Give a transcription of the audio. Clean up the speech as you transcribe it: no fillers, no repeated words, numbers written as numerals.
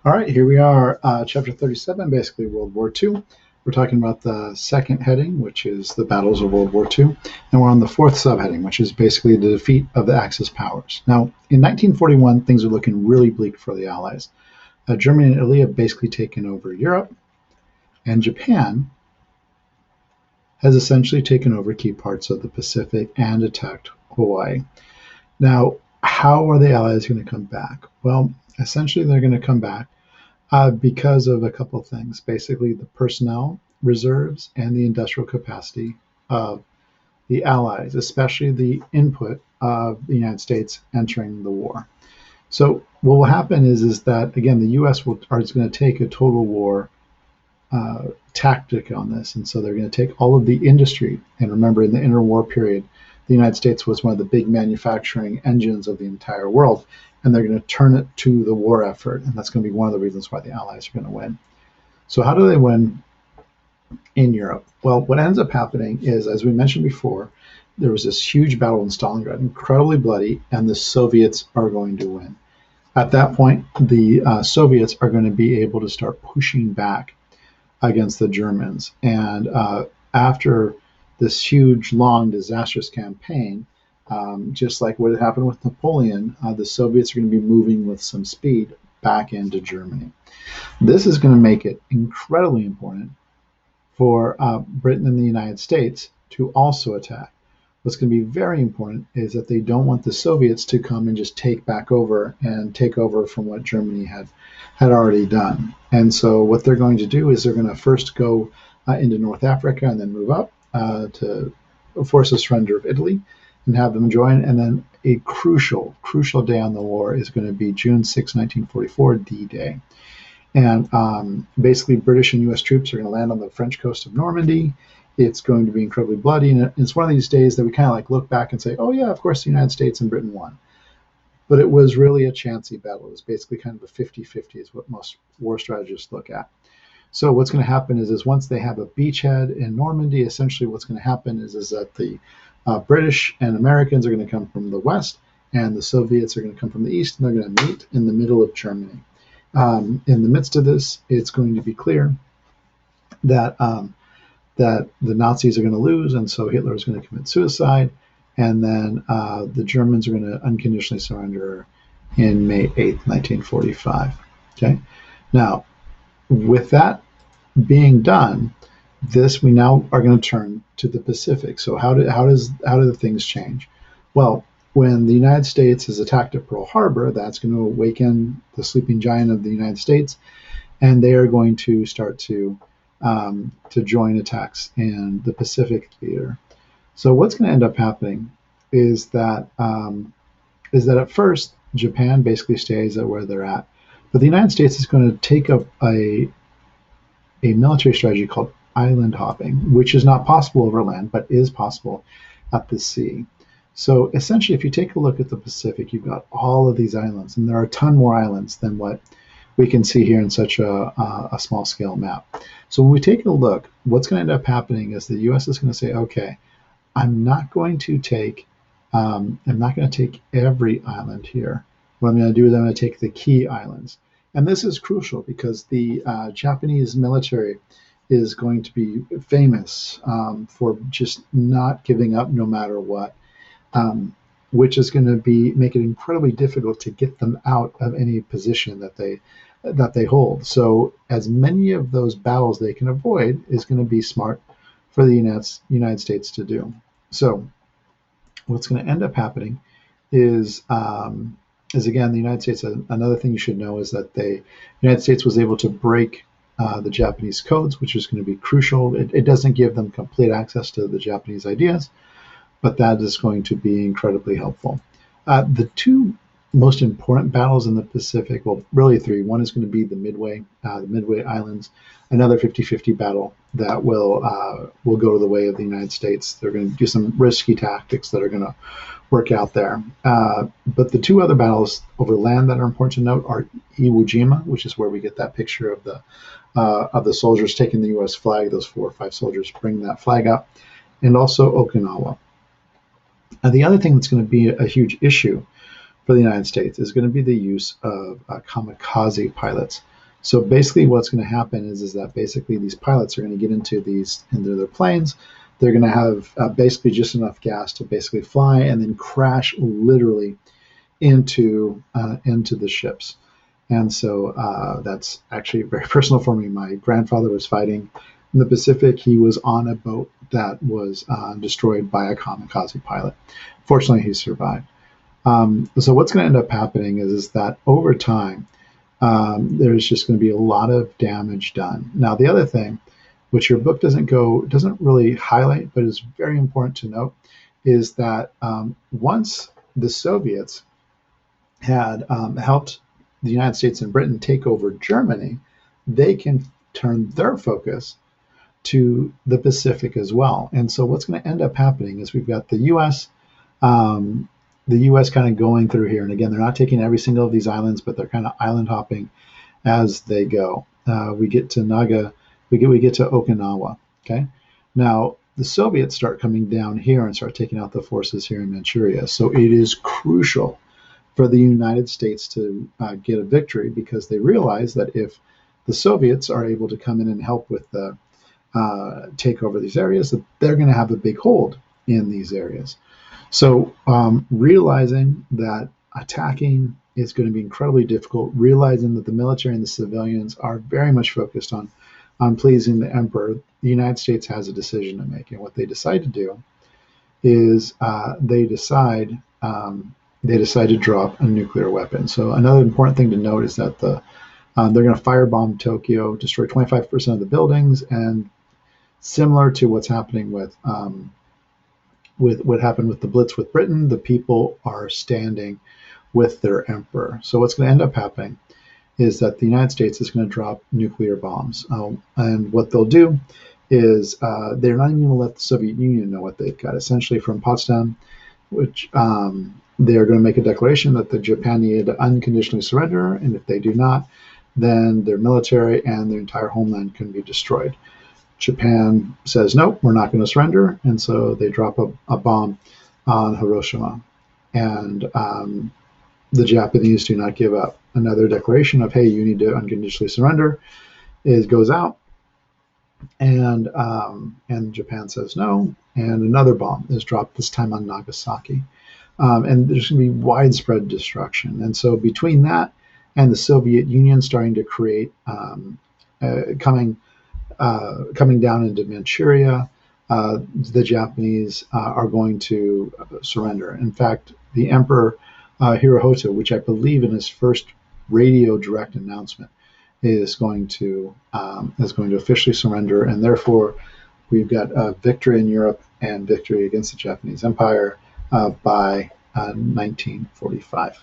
All right, here we are, chapter 37, basically World War II. We're talking about the second heading, which is the battles of World War II, and we're on the fourth subheading, which is basically the defeat of the Axis powers. Now, in 1941, things are looking really bleak for the Allies. Germany and Italy have basically taken over Europe, and Japan has essentially taken over key parts of the Pacific and attacked Hawaii. Now, how are the Allies going to come back? Well, essentially, they're going to come back because of a couple of things. Basically, the personnel reserves and the industrial capacity of the Allies, especially the input of the United States entering the war. So what will happen is that, again, the U.S. is going to take a total war tactic on this. And so they're going to take all of the industry. And remember, in the interwar period, the United States was one of the big manufacturing engines of the entire world. And they're going to turn it to the war effort. And that's going to be one of the reasons why the Allies are going to win. So how do they win in Europe? Well, what ends up happening is, as we mentioned before, there was this huge battle in Stalingrad, incredibly bloody, and the Soviets are going to win. At that point, the Soviets are going to be able to start pushing back against the Germans. And after this huge, long, disastrous campaign, just like what had happened with Napoleon, the Soviets are going to be moving with some speed back into Germany. This is going to make it incredibly important for Britain and the United States to also attack. What's going to be very important is that they don't want the Soviets to come and just take back over and take over from what Germany had already done. And so what they're going to do is they're going to first go into North Africa and then move up to force a surrender of Italy and have them join. And then a crucial day on the war is going to be June 6, 1944, D-Day. And basically British and U.S. troops are going to land on the French coast of Normandy. It's going to be incredibly bloody. And it's one of these days that we kind of like look back and say, oh yeah, of course the United States and Britain won. But it was really a chancy battle. It was basically kind of a 50-50 is what most war strategists look at. So what's going to happen is once they have a beachhead in Normandy, essentially what's going to happen is that the British and Americans are going to come from the west, and the Soviets are going to come from the east, and they're going to meet in the middle of Germany. In the midst of this, it's going to be clear that that the Nazis are going to lose, and so Hitler is going to commit suicide, and then the Germans are going to unconditionally surrender in May 8th, 1945. Okay. Now, with that being done, we now are going to turn to the Pacific. So how do the things change? Well, when the United States is attacked at Pearl Harbor, that's going to awaken the sleeping giant of the United States, and they are going to start to join attacks in the Pacific theater. So what's going to end up happening is that at first Japan basically stays at where they're at, but the United States is going to take up a military strategy called island hopping, which is not possible over land, but is possible at the sea. So essentially, if you take a look at the Pacific, you've got all of these islands, and there are a ton more islands than what we can see here in such a small scale map. So when we take a look, what's going to end up happening is the U.S. is going to say, okay, I'm not going to take every island here. What I'm going to do is I'm going to take the key islands. And this is crucial because the Japanese military is going to be famous for just not giving up no matter what, which is going to make it incredibly difficult to get them out of any position that they hold. So as many of those battles they can avoid is going to be smart for the United States to do. So what's going to end up happening is again, the United States, another thing you should know is that the United States was able to break the Japanese codes, which is going to be crucial. It doesn't give them complete access to the Japanese ideas, but that is going to be incredibly helpful. The two most important battles in the Pacific, well, really three. One is going to be the Midway Islands, another 50-50 battle that will go to the way of the United States. They're going to do some risky tactics that are going to work out there. But the two other battles over land that are important to note are Iwo Jima, which is where we get that picture of the soldiers taking the U.S. flag. Those 4 or 5 soldiers bring that flag up, and also Okinawa. And the other thing that's going to be a huge issue for the United States is going to be the use of kamikaze pilots. So basically, what's going to happen is that basically these pilots are going to get into their planes. They're going to have basically just enough gas to basically fly and then crash literally into the ships. And so that's actually very personal for me. My grandfather was fighting in the Pacific. He was on a boat that was destroyed by a kamikaze pilot. Fortunately, he survived. So what's going to end up happening is that over time, there's just going to be a lot of damage done. Now, the other thing, which your book doesn't really highlight, but is very important to note, is that once the Soviets had helped the United States and Britain take over Germany, they can turn their focus to the Pacific as well. And so what's going to end up happening is we've got the U.S. The U.S. kind of going through here, and again, they're not taking every single of these islands, but they're kind of island hopping as they go. We get to we get to Okinawa. Okay, now the Soviets start coming down here and start taking out the forces here in Manchuria. So it is crucial for the United States to get a victory, because they realize that if the Soviets are able to come in and help with the take over these areas, that they're going to have a big hold in these areas. So realizing that attacking is going to be incredibly difficult, realizing that the military and the civilians are very much focused on pleasing the emperor, the United States has a decision to make. And what they decide to do is they decide to drop a nuclear weapon. So another important thing to note is that they're going to firebomb Tokyo, destroy 25% of the buildings, and similar to what's happening with what happened with the Blitz with Britain, the people are standing with their emperor. So what's going to end up happening is that the United States is going to drop nuclear bombs. And what they'll do is they're not even going to let the Soviet Union know what they've got. Essentially from Potsdam, which they're going to make a declaration that the Japan need to unconditionally surrender, and if they do not, then their military and their entire homeland can be destroyed. Japan says, nope, we're not going to surrender, and so they drop a bomb on Hiroshima. And the Japanese do not give up. Another declaration of, hey, you need to unconditionally surrender goes out, and Japan says no, and another bomb is dropped, this time on Nagasaki. And there's going to be widespread destruction. And so between that and the Soviet Union starting to create, coming down into Manchuria, the Japanese are going to surrender. In fact, the Emperor Hirohito, which I believe in his first radio direct announcement, is going to officially surrender, and therefore we've got a victory in Europe and victory against the Japanese Empire by 1945.